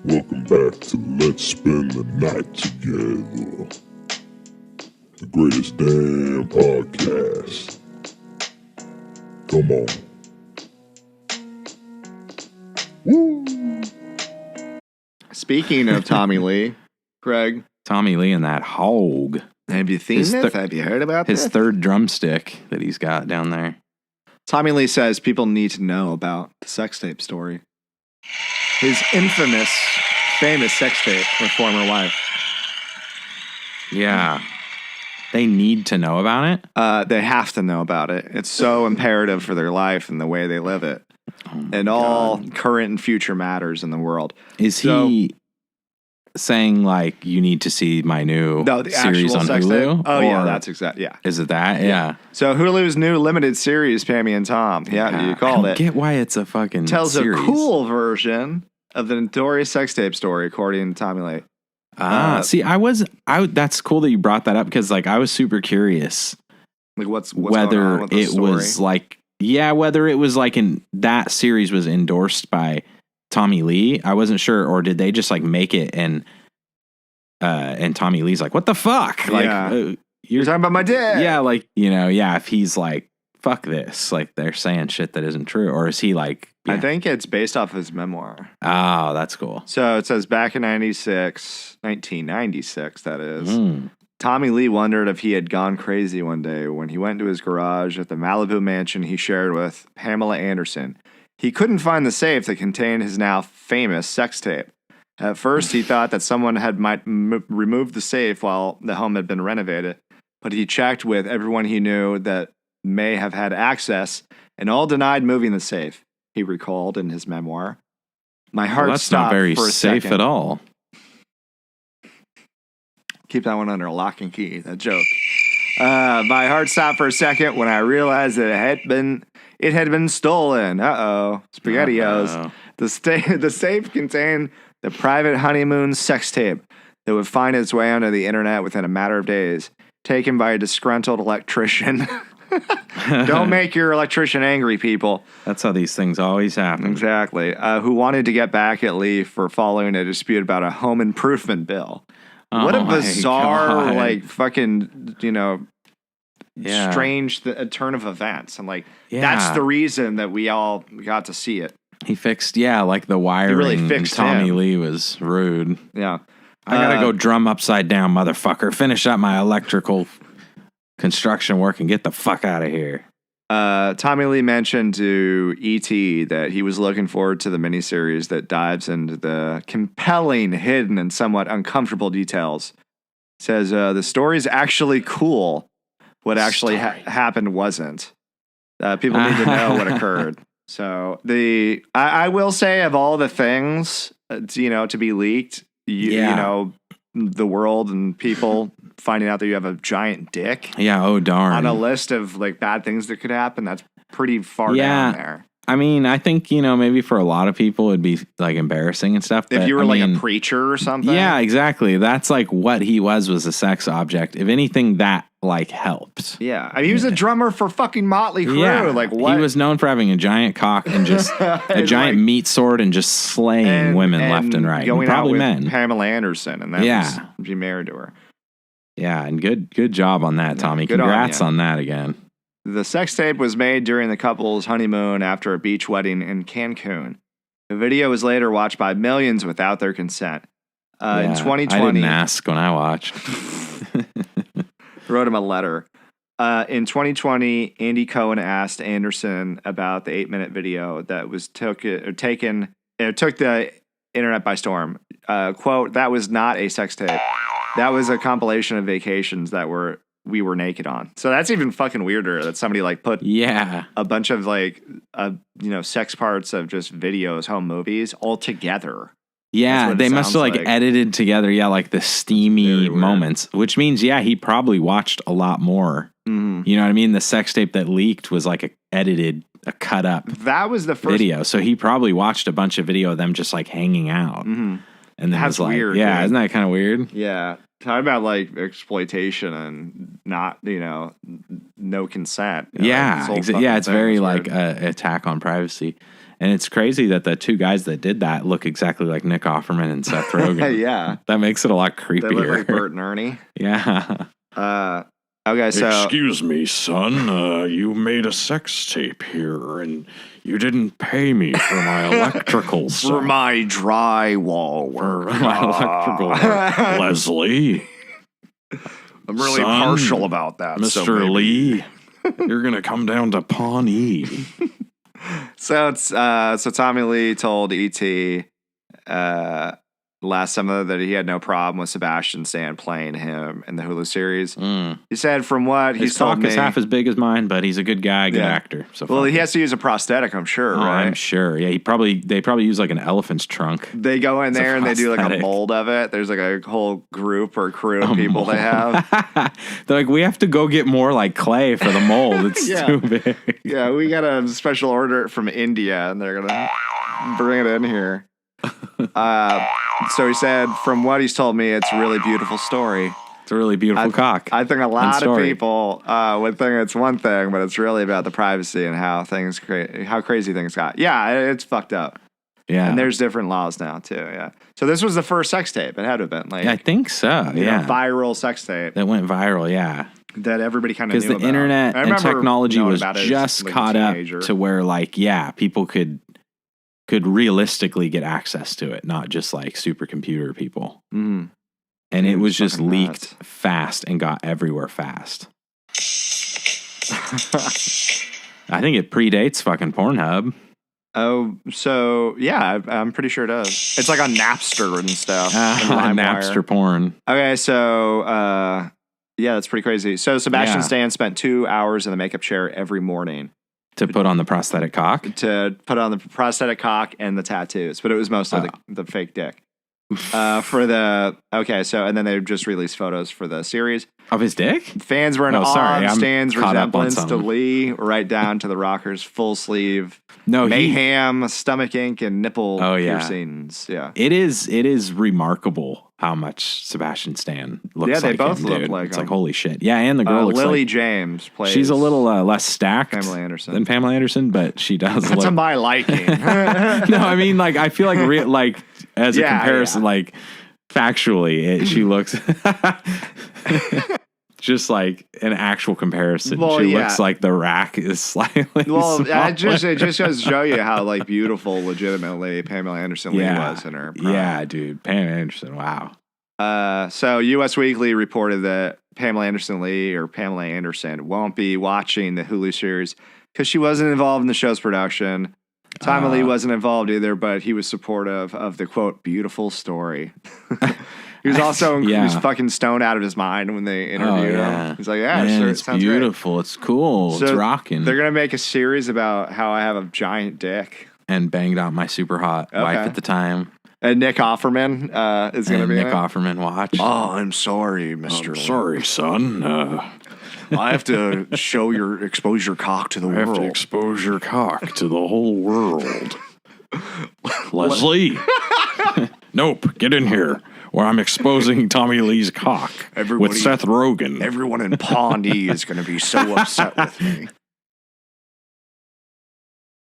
Welcome back to Let's Spend the Night Together. The greatest damn podcast. Come on. Woo! Speaking of Tommy Lee, Craig. Tommy Lee and that hog. Have you seen this? Have you heard about his this? third drumstick that he's got down there? Tommy Lee says people need to know about the sex tape story. His infamous, famous sex tape with former wife. Yeah. They need to know about it? They have to know about it. It's so imperative for their life and the way they live it. And all current and future matters in the world. Is he saying, like, you need to see my new series on Hulu? Tape? Oh, yeah, that's exactly, yeah. Is it that? Yeah. So Hulu's new limited series, Pammy and Tom. Yeah, you called it. I don't get why it's a fucking tells series. A cool version of the notorious sex tape story, according to Tommy Lee. See, that's cool that you brought that up because, like, I was super curious. Like, what's whether going on with the story? Was like, whether it was like in that series was endorsed by Tommy Lee. I wasn't sure, or did they just like make it and Tommy Lee's like, what the fuck? Like, you're talking about my dad. Yeah, like, if he's like, fuck this, like they're saying shit that isn't true, or is he like? I think it's based off his memoir. Oh, that's cool. So it says back in 1996, that is. Tommy Lee wondered if he had gone crazy one day when he went to his garage at the Malibu mansion he shared with Pamela Anderson. He couldn't find the safe that contained his now famous sex tape. At first, he thought that someone might remove the safe while the home had been renovated, but he checked with everyone he knew that may have had access, and all denied moving the safe, he recalled in his memoir. My heart stopped for a second. That's not very safe at all. Keep that one under lock and key, that joke. My heart stopped for a second when I realized that it had been stolen. Uh-oh. SpaghettiOs. The safe contained the private honeymoon sex tape that would find its way onto the internet within a matter of days, taken by a disgruntled electrician. Don't make your electrician angry, people. That's how these things always happen. Exactly. Who wanted to get back at Lee for following a dispute about a home improvement bill. What a bizarre, like, fucking, strange turn of events. And, like, that's the reason that we all got to see it. He fixed, like, the wiring. He really fixed Tommy Lee was rude. Yeah. I gotta go drum upside down, motherfucker. Finish up my electrical construction work and get the fuck out of here. Tommy Lee mentioned to E.T. that he was looking forward to the miniseries that dives into the compelling, hidden, and somewhat uncomfortable details. Says the story's actually cool. What actually happened wasn't. People need to know what occurred. So I will say, of all the things to be leaked, the world and people finding out that you have a giant dick. Yeah, oh darn. On a list of like bad things that could happen, that's pretty far down there. I mean, I think, maybe for a lot of people it'd be like embarrassing and stuff. If you were a preacher or something. Yeah, exactly. That's like what he was a sex object. If anything, that like helped. Yeah. I mean, he was a drummer for fucking Motley Crue. Yeah. Like what? He was known for having a giant cock and just a giant meat sword and just slaying women left and right. Going probably out with men. Pamela Anderson, and that was be married to her. Yeah, and good job on that, Tommy. Congrats on that again. The sex tape was made during the couple's honeymoon after a beach wedding in Cancun. The video was later watched by millions without their consent. In 2020, I didn't ask when I watched. Wrote him a letter. In 2020, Andy Cohen asked Anderson about the 8-minute video that was took the internet by storm. Quote, "That was not a sex tape. That was a compilation of vacations that we were naked on." So that's even fucking weirder that somebody like put a bunch of like sex parts of just videos, home movies all together. Yeah, they must have like edited together, like the steamy moments, which means he probably watched a lot more. Mm-hmm. You know what I mean? The sex tape that leaked was like a cut up. That was the first video, so he probably watched a bunch of video of them just like hanging out. Mm-hmm. And then that's weird. Yeah, dude. Isn't that kind of weird? Yeah. Talk about like exploitation and not, no consent. It's very like an attack on privacy. And it's crazy that the two guys that did that look exactly like Nick Offerman and Seth Rogen. Yeah. That makes it a lot They creepier. look like Bert and Ernie. Yeah. Okay, so Excuse me, son. You made a sex tape here, and you didn't pay me for my electrical for stuff. my drywall For work, my electrical work. Leslie, I'm really Son, partial about that. Mr. Lee, you're gonna come down to Pawnee. So Tommy Lee told E.T. Last summer that he had no problem with Sebastian Stan playing him in the Hulu series. He said, from what His he's told cock me, is half as big as mine, but he's a good guy, good actor. So well, fuck he it. has to use a prosthetic, I'm sure, Oh, right? I'm sure. Yeah, they probably use like an elephant's trunk. They go in It's a there and they do like a prosthetic. mold of it. There's like a whole group or crew of people they have. They're like, we have to go get more like clay for the mold. It's Yeah. too big. Yeah, we got a special order from India, and they're gonna bring it in here. So he said, from what he's told me, it's a really beautiful story. It's a really beautiful cock. I think a lot of story. people would think it's one thing, but it's really about the privacy and how how crazy things got. Yeah, it's fucked up. Yeah. And there's different laws now too. Yeah. So this was the first sex tape. It had to have been like I think so. you know, Yeah. viral sex tape That went viral. Yeah. that everybody kind of knew Because the about. internet I and remember technology knowing was about it as, just like, a caught up teenager. to where like, yeah, people could realistically get access to it, not just like supercomputer people. Mhm. And it It was was just fucking leaked nuts. fast and got everywhere fast. I think it predates fucking Pornhub. Oh, so yeah, I'm pretty sure it does. It's like on Napster and stuff. and LimeWire. Napster porn. Okay, so yeah, that's pretty crazy. So Sebastian Yeah. Stan spent 2 hours in the makeup chair every morning To put on the prosthetic cock. to put on the prosthetic cock and the tattoos, but it was mostly the fake dick. And then they just released photos for the series. Of his dick? Fans were in Oh, awe sorry, of I'm Stan's caught up on resemblance to something. Lee, right down to the Rockers' full sleeve No, mayhem, stomach ink, and nipple Oh, yeah. piercings. Yeah. It is remarkable how much Sebastian Stan looks Yeah, they like both him, look dude. like It's him. like, holy shit. Yeah, and the girl looks Lily like... James plays. She's a little less stacked Pamela Anderson. than Pamela Anderson, but she does That's look... to my liking. No, I mean, like, I feel like, as a Yeah, comparison, yeah. like, factually, she looks... Just like an actual comparison. Well, she yeah. looks like the rack is slightly Well, smaller. it just goes to show you how like beautiful, legitimately Pamela Anderson Lee was in her prime. Yeah, dude. Pam Anderson, wow. So US Weekly reported that Pamela Anderson Lee or Pamela Anderson won't be watching the Hulu series because she wasn't involved in the show's production. Tommy Lee wasn't involved either, but he was supportive of the quote beautiful story. He was also he was fucking stoned out of his mind when they interviewed him. He's like, yeah, Man, sure, it it's sounds beautiful. great. It's cool. So it's rocking. They're gonna make a series about how I have a giant dick. And banged out my super hot wife at the time. And Nick Offerman is going to be Nick in it. Offerman watch. Oh, I'm sorry, Mr. Sorry, son. I have to expose your cock to the I have world. to expose your cock to the whole world. Leslie. Nope, get in here. Where I'm exposing Tommy Lee's cock Everybody- with Seth Rogen. Everyone in Pawnee is going to be so upset with me.